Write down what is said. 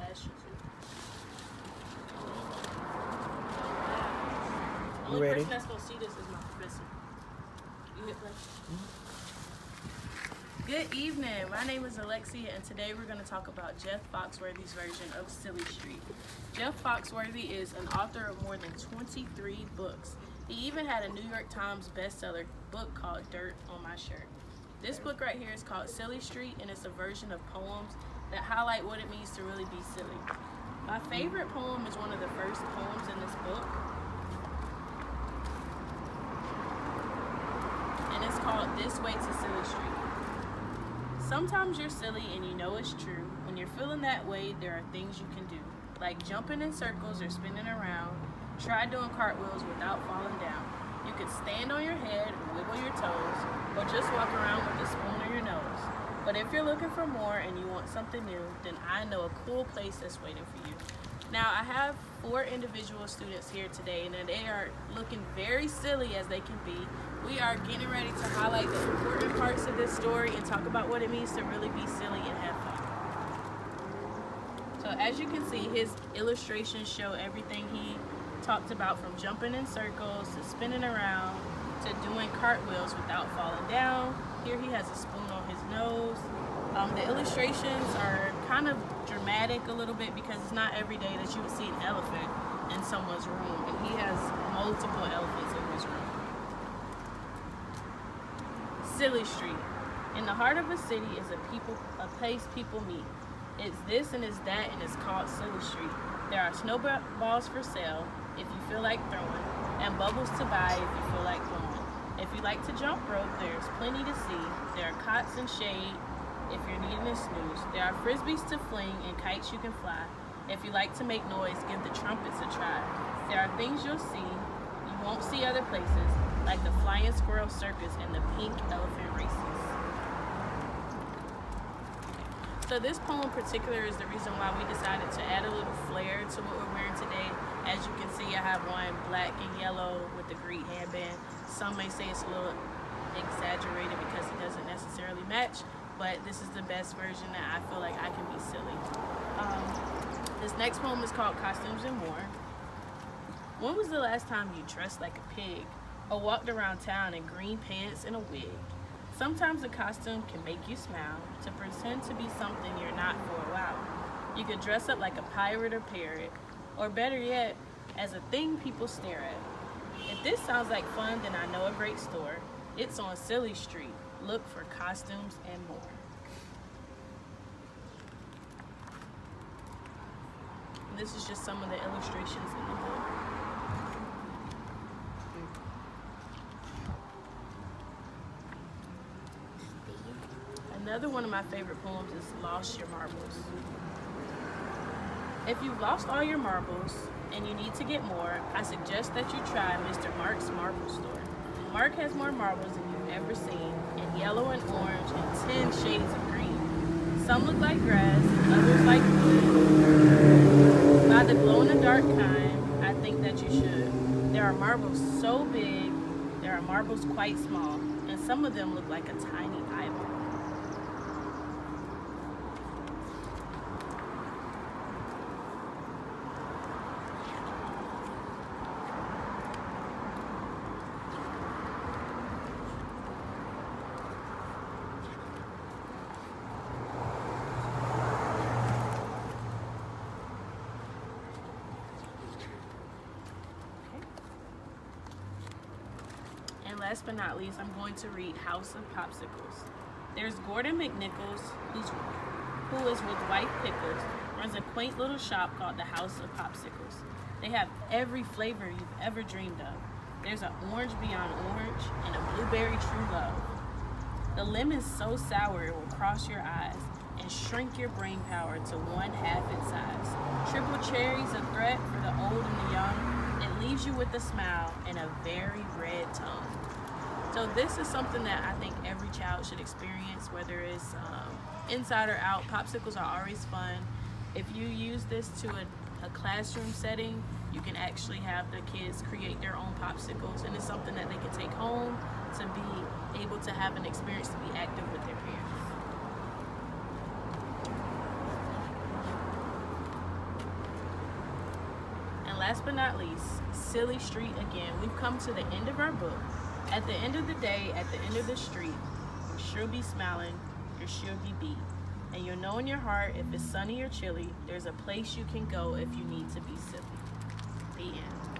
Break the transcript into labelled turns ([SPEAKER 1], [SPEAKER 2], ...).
[SPEAKER 1] ask you to. The
[SPEAKER 2] You
[SPEAKER 1] only
[SPEAKER 2] ready?
[SPEAKER 1] person that's gonna see this is my professor. You hit play? Good evening. My name is Alexia, and today we're going to talk about Jeff Foxworthy's version of Silly Street. Jeff Foxworthy is an author of more than 23 books. He even had a New York Times bestseller book called Dirt on My Shirt. This book right here is called Silly Street, and it's a version of poems that highlight what it means to really be silly. My favorite poem is one of the first poems in this book, and it's called This Way to Silly Street. Sometimes you're silly and you know it's true. When you're feeling that way, there are things you can do, like jumping in circles or spinning around. Try doing cartwheels without falling down. You could stand on your head or wiggle your toes, or just walk around with a spoon on your nose. But if you're looking for more and you want something new, then I know a cool place that's waiting for you. Now, I have 4 individual students here today, and they are looking very silly as they can be. We are getting ready to highlight the important parts of this story and talk about what it means to really be silly and have fun. So as you can see, his illustrations show everything he talked about, from jumping in circles to spinning around to doing cartwheels without falling down. Here he has a spoon on his nose. The illustrations are kind of dramatic a little bit because it's not every day that you would see an elephant in someone's room, and he has multiple elephants in his room. Silly Street. In the heart of a city is a place people meet. It's this and it's that, and it's called Silly Street. There are snowballs for sale if you feel like throwing, and bubbles to buy if you feel like blowing. If you like to jump rope, there's plenty to see. There are cots and shade if you're needing a snooze. There are frisbees to fling and kites you can fly. If you like to make noise, give the trumpets a try. There are things you'll see you won't see other places, like the flying squirrel circus and the pink elephant races. So this poem in particular is the reason why we decided to add a little flair to what we're wearing today. As you can see, I have one black and yellow with the Greek handband. Some may say it's a little exaggerated because it doesn't necessarily match, but this is the best version that I feel like I can be silly. This next poem is called Costumes and More. When was the last time you dressed like a pig or walked around town in green pants and a wig? Sometimes a costume can make you smile, to pretend to be something you're not for a while. You could dress up like a pirate or parrot, or better yet, as a thing people stare at. If this sounds like fun, then I know a great store. It's on Silly Street. Look for costumes and more. And this is just some of the illustrations in the book. Another one of my favorite poems is Lost Your Marbles. If you've lost all your marbles and you need to get more, I suggest that you try Mr. Mark's Marble Store. Mark has more marbles than you've ever seen, in yellow and orange and 10 shades of green. Some look like grass, others like wood. By the glow-in-the-dark kind, I think that you should. There are marbles so big, there are marbles quite small, and some of them look like a tiny eyeball. And last but not least, I'm going to read House of Popsicles. There's Gordon McNichols, who is with wife Pickles, runs a quaint little shop called the House of Popsicles. They have every flavor you've ever dreamed of. There's an orange beyond orange and a blueberry true love. The lemon's so sour it will cross your eyes and shrink your brain power to 1/2 its size. Triple cherries a threat for the old and the young. It leaves you with a smile and a very red tongue. So this is something that I think every child should experience, whether it's inside or out. Popsicles are always fun. If you use this to a classroom setting, you can actually have the kids create their own popsicles, and it's something that they can take home to be able to have an experience to be active with their parents. last but not least, Silly Street again. We've come to the end of our book. At the end of the day, at the end of the street, you'll sure be smiling, you'll sure be beat. And you'll know in your heart if it's sunny or chilly, there's a place you can go if you need to be silly. The end.